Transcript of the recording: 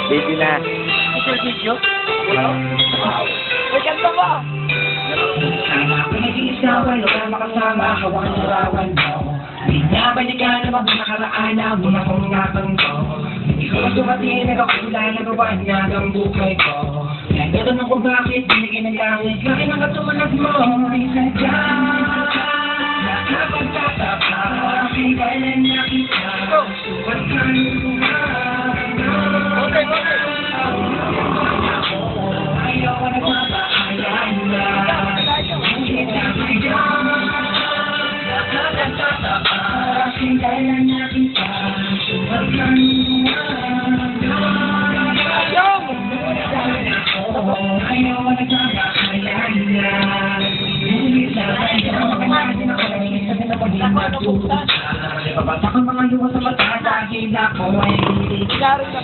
Baby na. Ito video? May kanta ba? Sana ako nag-iisa, wala ka makasama, hawak ang larawan mo. Binabalikan na nakaraan na muna kong nakanto. Hindi ko masumatin, nagkakula na gawain nga ang buhay ko. Nagkaroon ako bakit, binigyan ng langit, laki ng katumanag mo. Ay sadya, nakapagtatapa, aking kailan nakita, suwat ka ng Okay, okay. ayaw ka nagpapaayan na. Ngunit nakita, nakapagtatapa, aking kailan nakita, suwat ka ng ayaw ka nagpapaayan na. Ngunit nakita, Babasa ka mga luha sa mata dahil ako ay Laro na